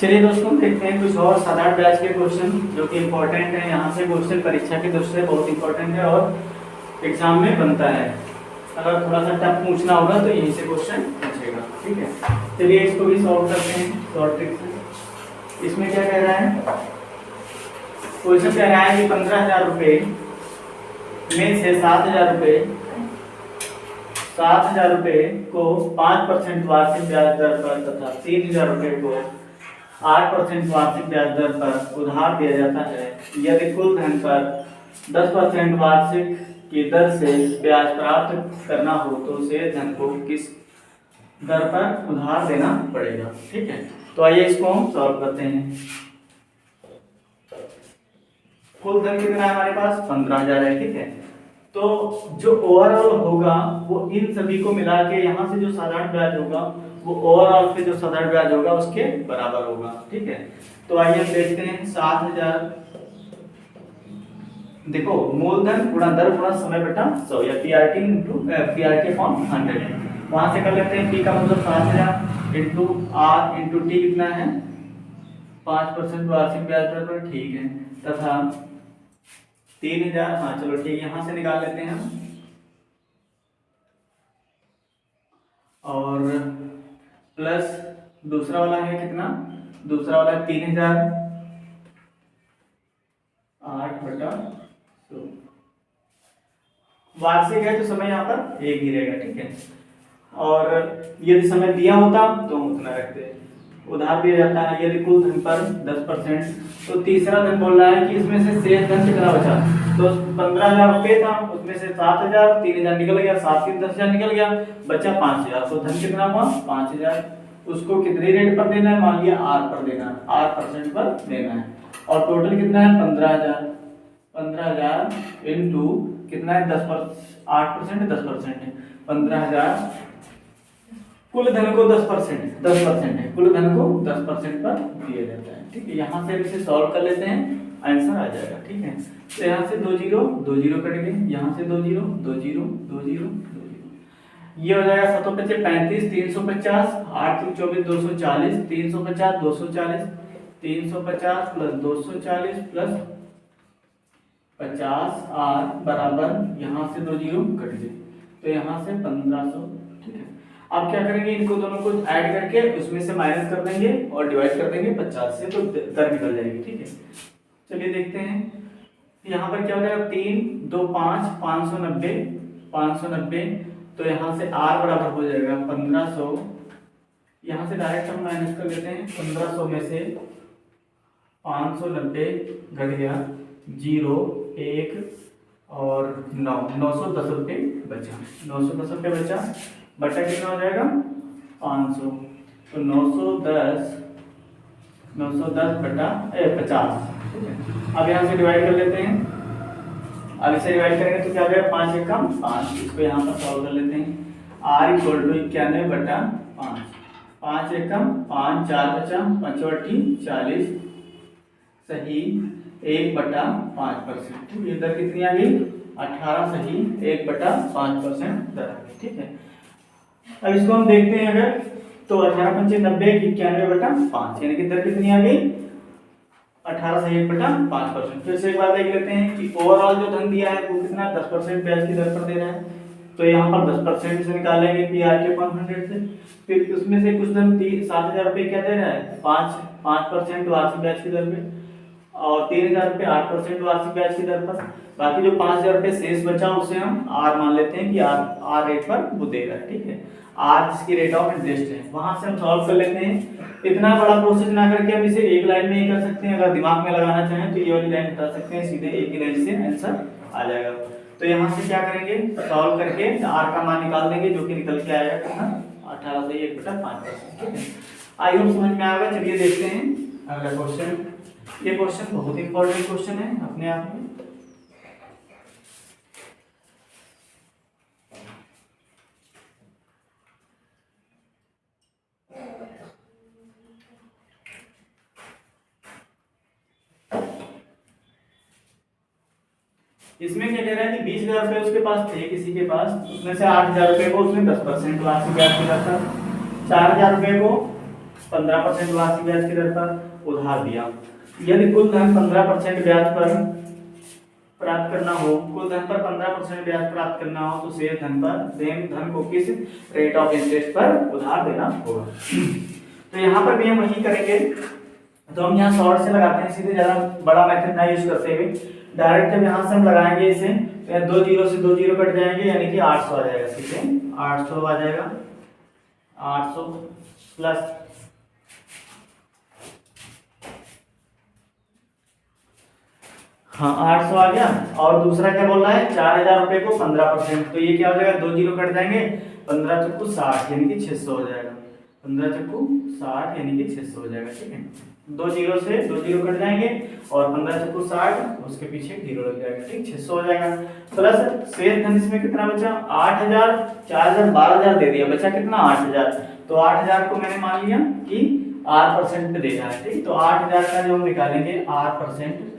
चलिए दोस्तों देखते हैं कुछ और साधारण ब्याज के क्वेश्चन जो कि इम्पोर्टेंट है। यहाँ से क्वेश्चन परीक्षा की दृष्टि से बहुत इंपॉर्टेंट है और एग्जाम में बनता है। अगर थोड़ा सा टफ पूछना होगा तो यहीं से क्वेश्चन पूछेगा। ठीक है, चलिए इसको भी सॉल्व करते हैं शॉर्ट ट्रिक से। इसमें क्या कह रहा है, क्वेश्चन कह रहा है कि 15,000 रुपये में से 7,000 रुपये को 5% वार्षिक ब्याज दर पर तथा 3,000 रुपये को 8% वार्षिक ब्याज दर पर उधार दिया जाता है। यदि कुल धन पर 10% वार्षिक की दर से ब्याज प्राप्त करना हो तो शेष धन को किस दर पर उधार देना पड़ेगा। ठीक है, तो आइए इसको हम सॉल्व करते हैं। कुल धन कितना है हमारे पास, 15,000 है। ठीक है, तो जो ओवरऑल होगा वो इन सभी को मिला के यहाँ से जो साधारण ब्याज होगा वो ओवरऑल पे जो साधारण ब्याज होगा उसके बराबर होगा। ठीक है, तो आइए हम देखते हैं 7,000, देखो मूलधन गुणा दर गुणा समय बटा 100 या पीआरटी अपॉन 100। वहां से कर लेते हैं, पी का मतलब 7,000 इंटू आर इंटू टी कितना है 5% वार्षिक ब्याज दर पर। ठीक है, तथा 3,000, हाँ चलो ठीक है, यहाँ से निकाल लेते हैं हम। और प्लस दूसरा वाला है कितना, दूसरा वाला 3,000 8/100 वार्षिक है तो समय यहाँ पर एक ही रहेगा। ठीक है, और यदि समय दिया होता तो हम उतना रखते हैं। उधार दिया जाता है यदि कुल धन पर 10%, तो तीसरा धन बोल रहा है कि इसमें से शेष धन कितना बचा, तो 15,000 रुपये था, उसमें से 7,000, 3,000 निकल गया, 7 3 10,000 निकल गया, बचा 5,000। तो धन कितना हुआ 5,000। उसको कितने रेट पर देना है, मान लिया आर पर देना है, 8% पर देना है। और टोटल कितना है 15,000। 15,000 इंटू कितना है 8% 10% है 15,000। कुल धन को 10% है, कुल धन को 10% पर दिया जाता है। ठीक है, यहाँ से इसे सॉल्व कर लेते हैं, आंसर आ जाएगा। ठीक है, तो यहाँ से 2 0 कट गए, यहाँ से 2 0 2 0 2 0 2 0, ये हो जाएगा 7 5 35, 350, 8 3 24 240, 350 240, 350 प्लस 240 प्लस 50 आर बराबर, यहाँ से 2 0 कट गए, तो यहाँ से 1500। ठीक है, अब क्या करेंगे, इनको दोनों को ऐड करके उसमें से माइनस कर देंगे और डिवाइड कर देंगे 50 से, तो दर निकल जाएगी। ठीक है, चलिए देखते हैं यहाँ पर क्या हो जाएगा, 3 2 5 590 590, तो यहाँ से r बराबर हो जाएगा 1500। यहाँ से डायरेक्ट हम माइनस कर लेते हैं, 1500 में से 590 घट गया 0 1 और 9 910 रुपये बचा, 910 रुपये बचा, बटा कितना हो जाएगा 500, तो 910 बटा 50। ठीक है, अब यहाँ से डिवाइड कर लेते हैं। अब इसे डिवाइड करेंगे तो क्या हो जाएगा, 5 एकम 5, इसको यहाँ पर सॉल्व कर लेते हैं। r इक्वल टू 91 बटा 5, 5 एकम 5, 4 बचा, 5 40, सही 1/5%। ये दर कितनी आ गई 18, सही 1/5% दर आ गई। ठीक है, अब इसको हम देखते हैं अगर, तो 18 पंचे 90, 91/5, यानी कि दर कितनी आ गई 18 से 1/5%। फिर से एक बार देख लेते हैं कि ओवरऑल जो धन दिया है वो कितना 10% ब्याज की दर पर दे रहा है, तो यहाँ पर 10% से निकालेंगे पीआरटी अपॉन 100 से। फिर उसमें से कुछ धन 7,000 रुपये क्या दे रहा है 5% वार्षिक ब्याज की दर पे, और 3,000 रुपये 8% वार्षिक ब्याज की दर पर। बाकी जो 5,000 रुपये शेष बचा उसे हम आर मान लेते हैं कि आर रेट पर वो दे रहा है। ठीक है, आर जिसकी रेट ऑफ इंटरेस्ट है, वहां से हम सॉल्व कर लेते हैं। इतना बड़ा प्रोसेस ना करके हम इसे एक लाइन में ही कर सकते हैं। अगर दिमाग में लगाना चाहें तो ये वाली लाइन हटा सकते हैं, सीधे एक ही लाइन से आंसर आ जाएगा। तो यहाँ से क्या करेंगे, सॉल्व करके आर का मान निकाल देंगे, जो कि निकल के आएगा कितना 18 से 1/5%। ठीक है, आई होप समझ में आएगा। चलिए देखते हैं अगला क्वेश्चन। ये क्वेश्चन बहुत इंपॉर्टेंट क्वेश्चन है अपने आप में। इसमें क्या कह रहा है कि 20,000 रुपये उसके पास थे किसी के पास, उसमें से 8,000 रुपये को उसने 10% वार्षिक ब्याज की दर पर, 4,000 रुपये को 15% वार्षिक ब्याज की दर पर उधार दिया। यदि कुल धन 15% ब्याज पर प्राप्त करना हो, कुल धन पर 15% ब्याज प्राप्त करना हो तो शेष धन पर देन धन को किस रेट ऑफ इंटरेस्ट पर उधार देना होगा। तो यहाँ पर भी हम वही करेंगे। तो हम यहाँ शॉर्ट से लगाते हैं, सीधे ज्यादा बड़ा मेथड ना यूज करते हुए डायरेक्ट जब यहाँ से हम लगाएंगे इसे तो यहाँ 2 जीरो से 2 जीरो कट जाएंगे, यानी कि 800 आ जाएगा। सीधे 800 आ जाएगा, 800 प्लस हाँ 800 आ गया। और दूसरा क्या बोल रहा है 4000 रुपए को 15%, तो ये क्या हो जाएगा 2 जीरो कट जाएंगे, 15 चक्कू 60 यानी कि 600 हो जाएगा। 15 चक्कू 60 यानी कि 600 हो जाएगा। ठीक है, 2 जीरो से 2 जीरो कट जाएंगे और 15 चक्कू 60, उसके पीछे जीरो लग जाएगा। ठीक, 600 हो जाएगा। प्लस शेष धन इसमें कितना बचा 8000, 4000 12000 दे दिया, बचा कितना 8000। तो 8000 को मैंने मान लिया कि R% पे देना है। ठीक, तो 8000 का जो हम निकालेंगे R%,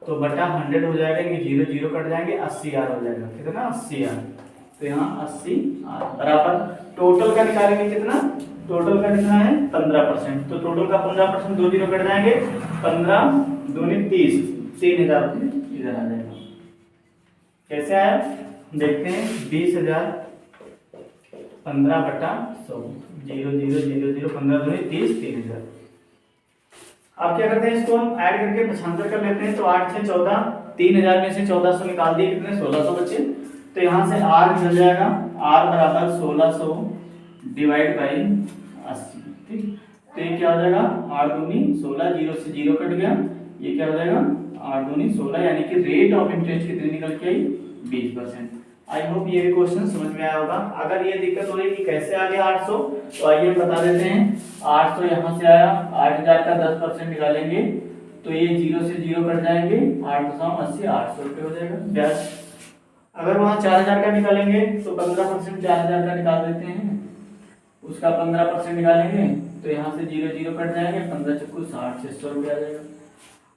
तो बटा 100 हो जाएगा, यानी जीरो जीरो कट जाएंगे, 80R हो जाएगा। कितना 80R, तो यहाँ 80R बराबर टोटल का निकालेंगे कितना, टोटल का कितना है 15%, तो टोटल का 15% 2 जीरो कट जाएंगे, 15 दूनी 30, 3000 रुपये इधर आ जाएगा। कैसे आया देखते हैं, 20000 15 बटा 100, 0 0 0 0 15 दूनी 30, 3000। अब क्या करते हैं, इसको हम ऐड करके पक्षांतर कर लेते हैं। तो 8 से 14, 3000 में से 1400 निकाल दिए, कितने 1600 बचे। तो यहाँ से R निकल जाएगा, R बराबर 1600 डिवाइड बाई 80। ठीक, तो ये क्या हो जाएगा 8 दूनी 16, 0 से 0 कट गया, ये क्या हो जाएगा 8 दूनी 16, यानी कि रेट ऑफ इंटरेस्ट कितनी निकल के आई 20%। आई होप ये भी क्वेश्चन समझ में आया होगा। अगर ये दिक्कत हो रही कि कैसे आ गया 800, तो आइए हम बता देते हैं। 800 यहाँ से आया, 8000 का 10% निकालेंगे तो ये 0 से 0 कट जाएंगे, 880, 800 रुपये हो जाएगा ब्याज। अगर वहाँ 4000 का निकालेंगे तो 15% 4000 का निकाल देते हैं, उसका 15% निकालेंगे तो यहाँ से 0 0 कट जाएंगे, 15 चक्कू 60, 600 रुपये आ जाएगा।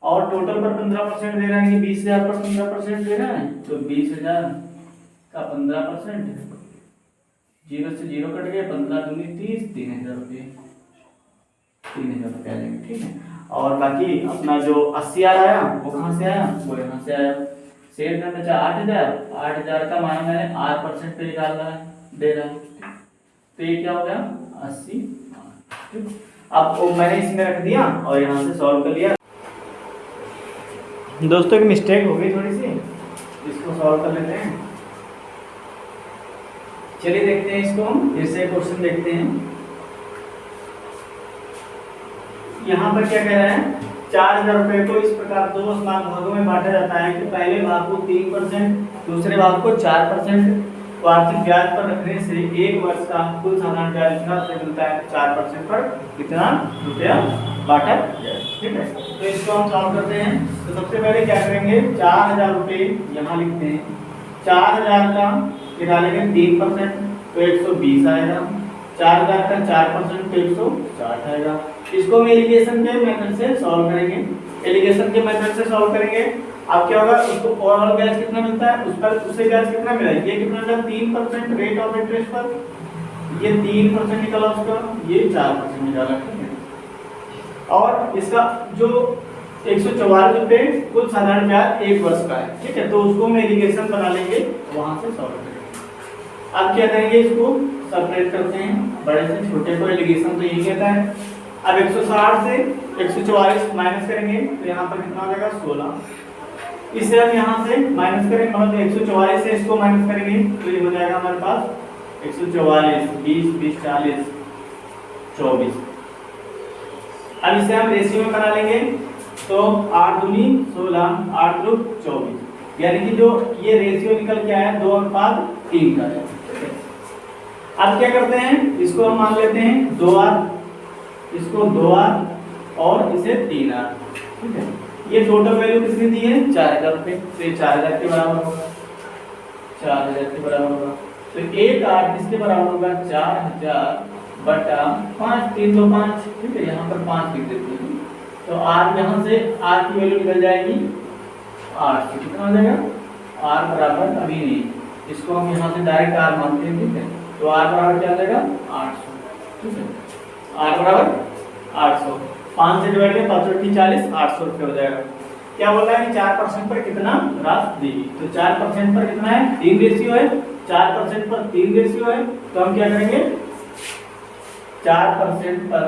और टोटल पर 15% दे रहा है, 20000 पर 15% दे रहा है, तो 20000 का 15%, 0 से 0 कट गया, 15 दूनी 30, 3000 रुपये, 3000 रुपये आ जाएंगे। ठीक है, और बाकी अपना जो 80R आया वो कहाँ से आया, वो यहाँ से आया। शेष में बचा 8000, 8000 का मान मैंने R% पे निकाल रहा है, दे रहा है, तो ये क्या हो गया 80। अब वो मैंने इसमें रख दिया और यहाँ से सॉल्व कर लिया। दोस्तों की मिस्टेक हो गई थोड़ी सी, इसको सॉल्व कर लेते हैं। चलिए देखते हैं इसको, फिर से क्वेश्चन देखते हैं। यहाँ पर क्या कह रहा है 4000 रुपए को इस प्रकार दो समान भागों में बांटा जाता है कि पहले भाग को 3%, दूसरे भाग को 4% वार्षिक ब्याज पर रखने से एक वर्ष का कुल साधारण ब्याज इतना रुपये मिलता है, 4% पर कितना रुपया बांटा जाए। ठीक है, तो इसको हम सॉल्व करते हैं। तो सबसे पहले क्या करेंगे, 4000 रुपये यहाँ लिखते हैं, 4000 का निकालेंगे 3% तो 120 आएगा, 4000 का 4% तो 160 आएगा। इसको हम एलिगेशन के मेथड से सॉल्व करेंगे, एलिगेशन के मेथड से सॉल्व करेंगे। अब क्या होगा, उसको ओवरऑल ब्याज कितना मिलता है, उस पर उससे ब्याज कितना मिला, ये कितना मिला 3% रेट ऑफ इंटरेस्ट पर, ये 3% निकला उसका, ये 4% निकाला। ठीक है, और इसका जो 144 रुपये कुल साधारण ब्याज एक वर्ष का है। ठीक है, तो उसको हम एलिगेशन बना लेंगे, वहां से सॉल्व करेंगे। अब क्या करेंगे, इसको सेपरेट करते हैं, बड़े से छोटे को एलिगेशन तो यही कहता है। अब 160 से 144 माइनस करेंगे तो यहाँ पर कितना हो जाएगा 16। इसे हम यहाँ से माइनस करेंगे, मतलब 144 से इसको माइनस करेंगे तो ये हो जाएगा हमारे पास 144, 20 20 40 24। अब इसे हम रेशियो में बना लेंगे तो 8 दूनी 16, 8 दो 24, यानी कि जो ये रेशियो निकल के आया 2:3 का है। अब क्या करते हैं, इसको हम मान लेते हैं 2R, इसको 2R और इसे 3R। ठीक है, ये टोटल वैल्यू कितनी दी है 4000 रुपये, तो ये 4000 के बराबर होगा, 4000 के बराबर होगा। तो 1R किसके बराबर होगा 4000 बटा 5, 3 2 5। ठीक है, यहाँ पर 5 लिख देते हैं, तो R यहाँ से R की वैल्यू निकल जाएगी 8 से, कितना हो जाएगा R बराबर, अभी नहीं, इसको हम यहाँ से डायरेक्ट R मानते हैं। ठीक है, तो R बराबर क्या हो जाएगा 800। ठीक है, R बराबर 800, 5 से डिवाइड में 5 × 40, 800 रुपये हो जाएगा। क्या बोल रहा है कि 4% पर कितना राशि देगी, तो 4% पर कितना है, 3 रेशियो है, 4% पर 3 रेशियो है, तो हम क्या करेंगे 4% पर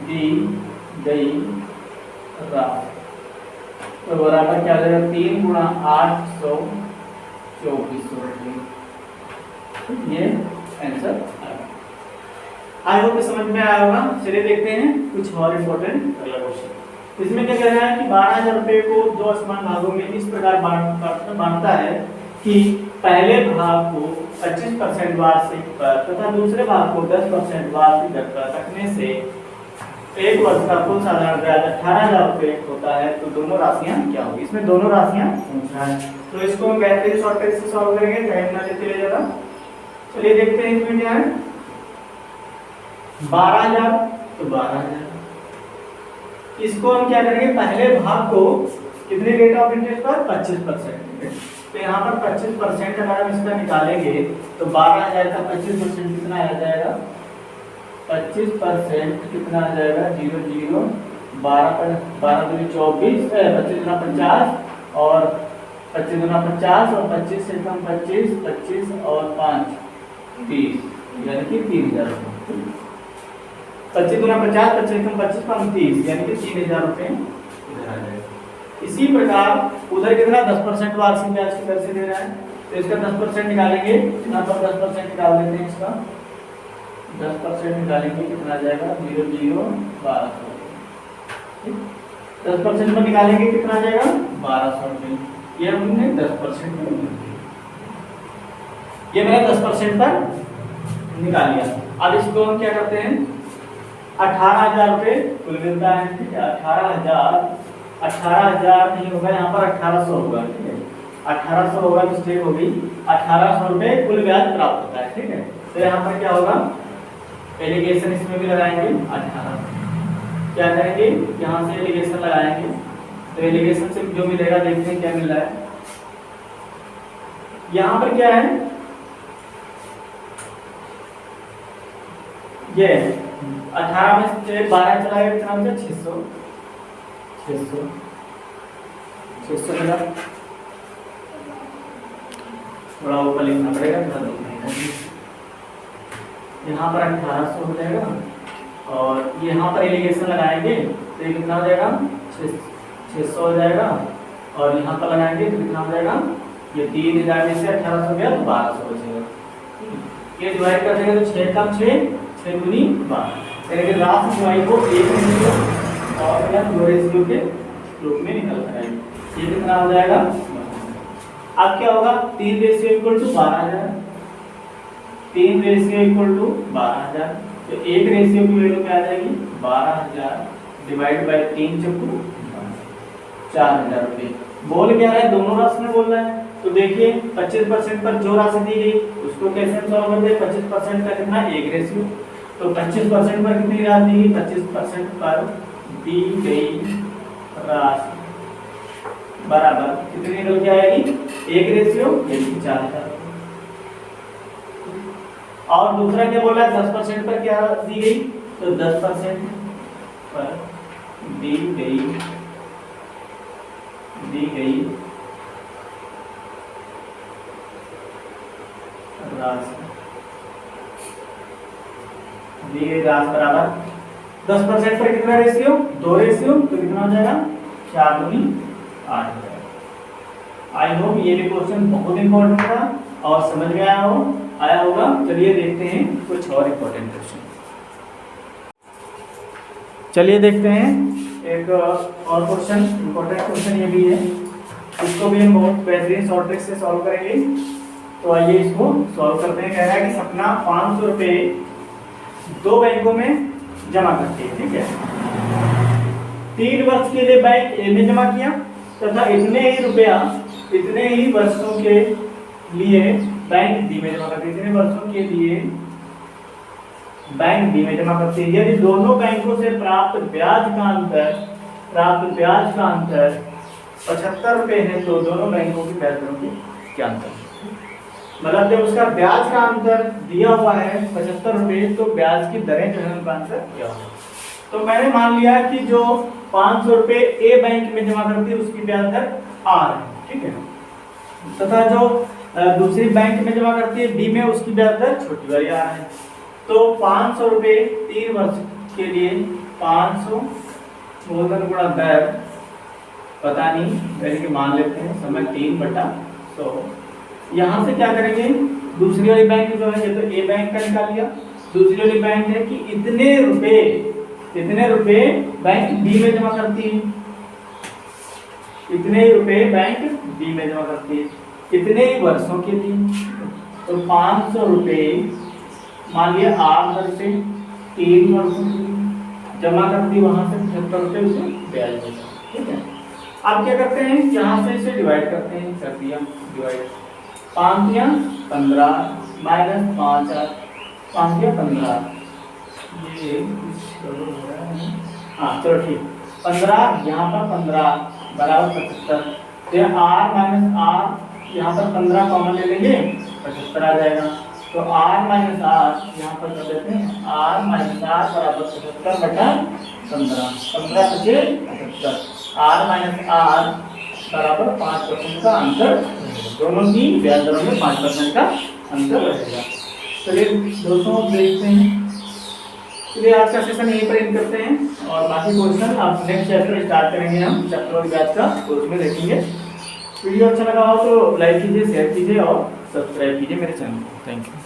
दी गई राशि तो बराबर क्या हो जाएगा 3 × 800, 2400 रुपये। ये आंसर आएगा। आई होप समझ में आया होगा। चलिए देखते हैं कुछ और इम्पोर्टेंट अगला क्वेश्चन। इसमें क्या कह रहा है कि 12,000 रुपये को 2 असमान भागों में इस प्रकार बांटता है कि पहले भाग को 25% वार्षिक पर तथा दूसरे भाग को 10% वार्षिक दर पर रखने से एक वर्ष का कुल साधारण ब्याज 18,000 रुपये होता है, तो दोनों राशियां क्या होगी। इसमें दोनों राशियां पूछ रहा है, तो इसको हम बेहतरीन शॉर्टकट से सॉल्व करेंगे, टाइम ना लेते हुए ज़्यादा। चलिए देखते हैं इसमें क्या है। 12,000 तो 12,000, इसको हम क्या करेंगे पहले भाग को कितने रेट ऑफ इंटरेस्ट पर 25%, तो यहाँ पर 25% अगर हम इसका निकालेंगे तो 12,000 का 25% कितना आ जाएगा, 25% कितना आ जाएगा 0 0 12 पर 12 दूनी 24, 25 × 50 और 25 × 50 और 25 से कम 25, 25 और 5 30, यानी कि 3,000 रुपये। 25 × 50, 25 कम 25 कम 30, यानी कि 3,000 रुपये इधर आ जाएगा। इसी प्रकार उधर कितना 10% वार्षिक ब्याज की दर से दे रहा है, तो इसका 10% निकालेंगे, यहाँ पर 10% निकाल देते हैं, इसका 10% निकालेंगे कितना आ जाएगा 0 0 1200, 10% पर निकालेंगे कितना आ जाएगा 1200 रुपये। ये हमने 10% पर निकाल दिया, ये मैंने 10% पर निकाल लिया। अब इसको हम क्या करते हैं 18,000 रुपये कुल मिलता है, ठीक है। 18,000 नहीं होगा, यहाँ पर 1,800 होगा, ठीक है। 1,800 होगा, मिस्टेक होगी, 1,800 रुपये कुल ब्याज प्राप्त होता है, ठीक है। तो यहाँ पर क्या होगा एलिगेशन इसमें भी लगाएंगे 18, क्या करेंगे यहाँ से एलिगेशन लगाएंगे, तो एलिगेशन से जो मिलेगा देखते हैं क्या मिल रहा है। यहाँ पर क्या है ये 18 में से 12 चला गया कितना होगा 600 मिला, थोड़ा ऊपर लिखना पड़ेगा, थोड़ा लिखना। यहाँ पर 1,800 हो जाएगा और यहाँ पर एलिगेशन लगाएंगे तो ये कितना हो जाएगा 600 हो जाएगा, और यहाँ पर लगाएंगे तो कितना हो जाएगा ये 3,000 में से 1,800 गया तो 1,200 बचेगा। ये डिवाइड कर देंगे तो 6 कम 6 6 दूनी 12, यानी कि लास्ट डिवाइड को 1 रेशियो और या 2 रेशियो के रूप में निकल कर आएगी। ये कितना हो जाएगा, अब क्या होगा 3 ratio equal to 12,000, 3 ratio equal to 12,000, तो 1 रेशियो की वैल्यू क्या आ जाएगी 12,000 डिवाइड बाय 3 चक्कू 4,000 रुपये। बोल क्या रहा है दोनों राशि में बोल रहा है, तो देखिए 25% पर जो राशि दी गई उसको कैसे सॉल्व करते हैं। 25% का कितना 1 रेशियो, तो 25% पर कितनी राशि दी गई 25% पर दी गई राशि बराबर कितनी निकल के आएगी 1 रेशियो यानी 4,000। और दूसरा क्या बोला 10% पर क्या दी गई, तो 10% पर दी गई राशि बराबर 10% पर कितना रेशियो 2 रेशियो, तो कितना हो जाएगा 4 दूनी 8 हो जाएगा। आई होप ये भी क्वेश्चन बहुत इंपॉर्टेंट था और समझ में आया होगा। चलिए देखते हैं कुछ और इम्पोर्टेंट क्वेश्चन। चलिए देखते हैं एक और क्वेश्चन, इम्पोर्टेंट क्वेश्चन ये भी है, इसको भी हम बहुत बेहतरीन शॉर्ट ट्रिक से सॉल्व करेंगे। तो आइए इसको सॉल्व करते हैं। कह रहा है कि सपना 500 रुपये 2 बैंकों में जमा करती है, ठीक है। 3 वर्ष के लिए बैंक ए में जमा किया तथा इतने ही वर्षों के लिए बैंक बी में जमा करती है, इतने वर्षों के लिए बैंक बी में जमा करती है। यदि दोनों बैंकों से प्राप्त ब्याज का अंतर 75 रुपये है तो दोनों बैंकों की ब्याज दरों की क्या अंतर है। मतलब जब उसका ब्याज का अंतर दिया हुआ है 75 रुपये, तो ब्याज की दरें जो है उनका अंतर दिया हुआ है। तो मैंने मान लिया कि जो 500 रुपये ए बैंक में जमा करती है उसकी ब्याज दर आर है, ठीक है, तथा जो दूसरी बैंक में जमा करती है बी में उसकी ब्याज दर छोटी वाली आर है। तो 500 रुपये 3 वर्ष के लिए 500 मूलधन गुणा दर पता नहीं, यानी कि मान लेते हैं समय 3/100। यहाँ से क्या करेंगे, दूसरी वाली बैंक जो है ये तो ए बैंक का निकाल लिया, दूसरी वाली बैंक है कि इतने रुपए बैंक बी में जमा करती है, इतने रुपए बैंक बी में जमा करती है, इतने ही वर्षों के लिए। तो 500 रुपये मान लिया 8 दर से 3 वर्षों के लिए जमा करती, वहां से 75 रुपये उसे ब्याज देगा, ठीक है। अब क्या करते हैं, यहाँ से इसे डिवाइड करते हैं, कर दिया डिवाइड, 5 या 15 माइनस 5 या 15, ये हाँ चलो ठीक, 15 यहाँ पर 15 बराबर 75, तो आर माइनस आर यहाँ पर 15 कॉमन ले लेंगे 75 आ जाएगा। तो आर माइनस आर यहाँ पर कर देते हैं, आर माइनस आर बराबर 75/15, 15 बचे 75, आर माइनस आर बराबर 5% का अंतर, दोनों की ब्याज दरों में 5% का अंतर रहेगा। चलिए दोस्तों देखते हैं, चलिए आज का सेशन यहीं पर एंड करते हैं, और बाकी क्वेश्चन आप नेक्स्ट चैप्टर स्टार्ट करेंगे, हम चैप्टर और ब्याज का उसमें देखेंगे। वीडियो अच्छा लगा हो तो लाइक कीजिए, शेयर कीजिए और सब्सक्राइब कीजिए मेरे चैनल को। Thank you.